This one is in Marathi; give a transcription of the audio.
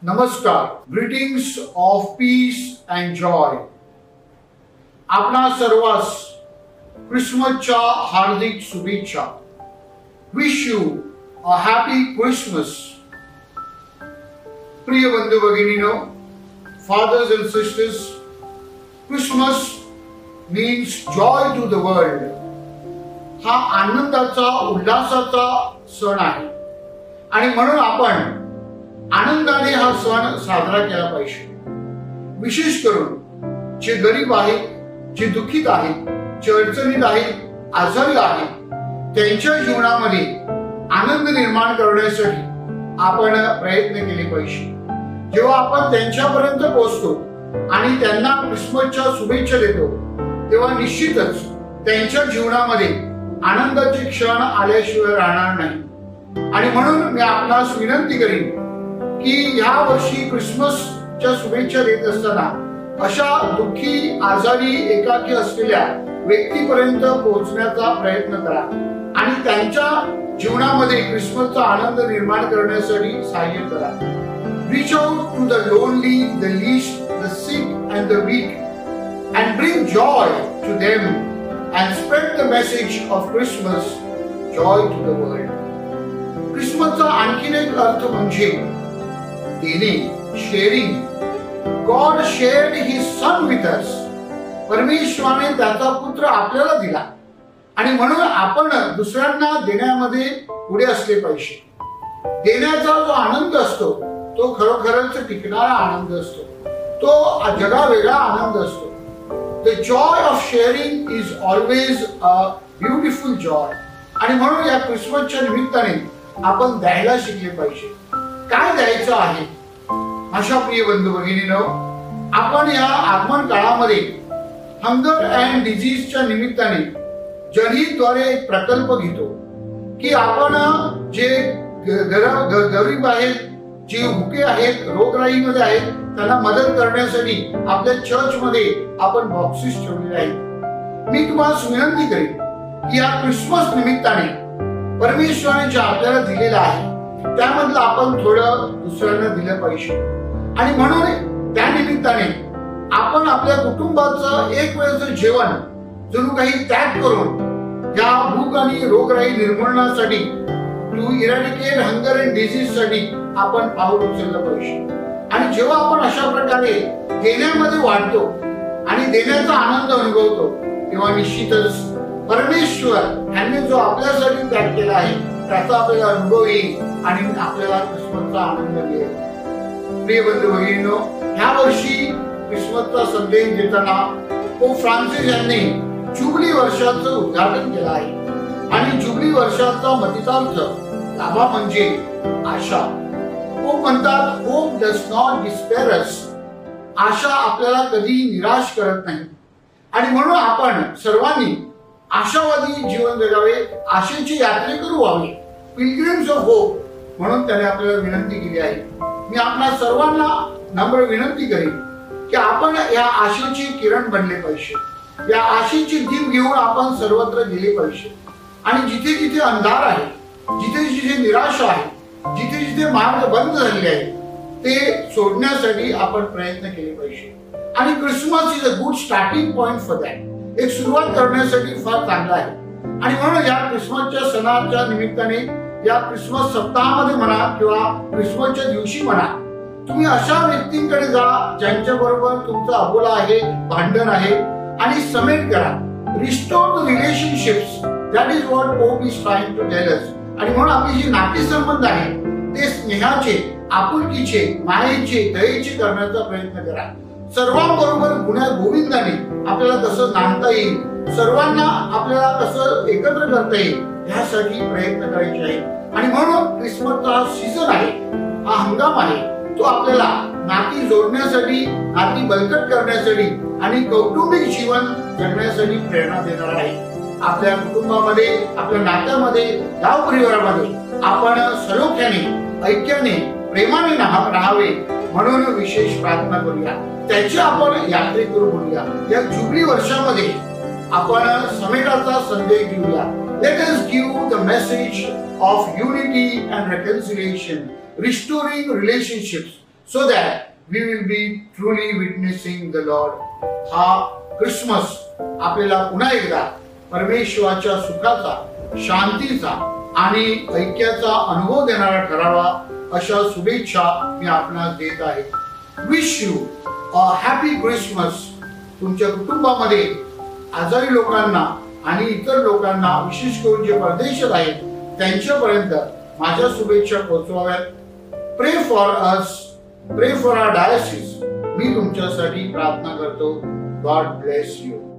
नमस्कार, greetings of peace and joy. आपणा सर्वांस क्रिसमसच्या हार्दिक शुभेच्छा. Wish you a happy Christmas. प्रिय बंधू भगिनीनो, fathers and sisters, Christmas means joy to the world. हा आनंदाचा उल्हासाचा सण आहे आणि म्हणून आपण आनंदाने हा सण साजरा केला पाहिजे. विशेष करून जे गरीब आहेत, जे दुःखीत आहेत, जे अडचणीत आहेत, आजारी आहेत, त्यांच्या जीवनामध्ये आनंद निर्माण करण्यासाठी आपण प्रयत्न केले पाहिजे. जेव्हा आपण त्यांच्यापर्यंत पोहोचतो आणि त्यांना क्रिसमसच्या शुभेच्छा देतो, तेव्हा निश्चितच त्यांच्या जीवनामध्ये आनंदाचे क्षण आल्याशिवाय राहणार नाही. आणि म्हणून मी आपणास विनंती करीन की या वर्षी क्रिसमसच्या शुभेच्छा देत असताना अशा दुःखी, आजारी, एकाकी असलेल्या व्यक्तीपर्यंत पोहोचण्याचा प्रयत्न करा आणि त्यांच्या जीवनामध्ये क्रिसमसचा आनंद निर्माण करण्यासाठी सहाय्य करा. Reach out to the lonely, the least, the sick and the weak and bring joy to them and spread the message of Christmas, joy to the world. क्रिसमसचा आणखीन एक अर्थ म्हणजे देणे, sharing. God shared his son with us. परमेश्वराने त्याचा पुत्र आपल्याला दिला आणि म्हणून आपण दुसऱ्यांना देण्यामध्ये पुढे असले पाहिजे. देण्याचा जो आनंद असतो तो खरोखरच टिकणारा आनंद असतो. तो जगावेगळा आनंद असतो. The joy of sharing is always a beautiful joy. आणि म्हणून या क्रिसमसच्या निमित्ताने आपण द्यायला शिकले पाहिजे. काय द्यायचं आहे? अशा प्रिय बंधू भगिनीनो, आपण या आगमन काळामध्ये हंगर अँड डिजीजच्या निमित्ताने जनहितद्वारे एक प्रकल्प घेतो की आपण जे गरीब आहेत, जे भुके आहेत, रोगराईमध्ये आहेत, त्यांना मदत करण्यासाठी आपल्या चर्चमध्ये आपण बॉक्सेस ठेवलेले आहेत. मी तुम्हाला विनंती करेन की या क्रिसमस निमित्ताने परमेश्वराने जे आपल्याला दिलेलं आहे त्यामधलं आपण थोडं दुसऱ्यांना दिलं पाहिजे. आणि म्हणून त्या निमित्ताने आपण आपल्या कुटुंबाचं एक वेळचं जेवण जणू काही त्याग करून या भूक आणि रोगराई निर्मूलनासाठी, to eradicate hunger and disease साठी आपण पाऊल उचललं पाहिजे. आणि जेव्हा आपण अशा प्रकारे देण्यामध्ये वाढतो आणि देण्याचा आनंद अनुभवतो, तेव्हा निश्चितच परमेश्वर यांनी जो आपल्यासाठी त्याग केला आहे त्याचा आपल्याला अनुभव येईल आणि आपल्याला क्रिसमसचा आनंद मिळेल. प्रिय बंधू भगिनींनो, ह्या वर्षी क्रिसमसचा संदेश देताना पोप फ्रान्सिस यांनी जुबली वर्षाचं उद्घाटन केलं आहे आणि जुबली वर्षाचा मतितार्थ लाभा म्हणजे आशा. पोप म्हणतात, होप डज नॉट डिस्पेअर अस. आशा आपल्याला कधी निराश करत नाही आणि म्हणून आपण सर्वांनी आशावादी जीवन जगावे, आशेची यात्रेकरू व्हावे, पिलग्रिम्स ऑफ होप म्हणून त्याने आपल्याला विनंती केली आहे. मी आपल्या सर्वांना नम्र विनंती करेन की आपण या आशेचे किरण बनले पाहिजे. या आशेची दीप घेऊन आपण सर्वत्र गेले पाहिजे आणि जिथे जिथे अंधार आहे, जिथे जिथे निराशा आहे, जिथे जिथे मार्ग बंद झालेले आहेत, ते सोडण्यासाठी आपण प्रयत्न केले पाहिजे. आणि Christmas is a good starting point for that. एक सुरुवात करण्यासाठी फार चांगला आहे. आणि म्हणून या क्रिसमसच्या सणाच्या निमित्ताने, या क्रिसमस सप्ताहामध्ये म्हणा किंवा क्रिसमसच्या दिवशी म्हणा, तुम्ही अशा व्यक्तींकडे जा ज्यांच्या बरोबर तुमचा अबोला आहे, भांडण आहे, आणि समेट करा. Restore the relationships. That is what Pope is trying to tell us. आणि म्हणून आपली जी नातेसंबंध आहे ते स्नेहाचे, आपुलकीचे, मायेचे, दयेचे करण्याचा प्रयत्न करा. सर्वांबरोबर गुण्या गोविंदाने आपल्याला कसं नांदता येईल, सर्वांना आपल्याला कसं एकत्र करता येईल, यासाठी प्रयत्न करायचे आहे. आणि म्हणून क्रिसमसचा हा सीझन आहे, हा हंगाम आहे, तो आपल्याला नाती जोडण्यासाठी, नाती बळकट करण्यासाठी आणि कौटुंबिक जीवन जगण्यासाठी प्रेरणा देणार आहे. आपल्या कुटुंबामध्ये, आपल्या नात्यामध्ये, गाव परिवारामध्ये आपण सलोख्याने, ऐक्याने, प्रेमाने राहावे म्हणून विशेष प्रार्थना करूया. त्याची आपण यात्रेकरू बोलूया. या जुबली वर्षामध्ये आपण समेटाचा संदेश घेऊया. Let us give the message of unity and reconciliation, restoring relationships. so that we will be truly witnessing the Lord. हा क्रिसमस आपल्याला पुन्हा एकदा परमेश्वराच्या सुखाचा, शांतीचा आणि ऐक्याचा अनुभव देणारा ठरावा अशा शुभेच्छा मी आपणास देत आहे. Wish you a happy Christmas. तुमच्या कुटुंबामध्ये आजारी लोकांना आणि इतर लोकांना, विशेष करून जे परदेशात आहेत त्यांच्यापर्यंत माझ्या शुभेच्छा पोहोचवाव्यात. प्रे फॉर अस, प्रे फॉर आवर डायोसिस. मी तुमच्यासाठी प्रार्थना करतो. God bless you.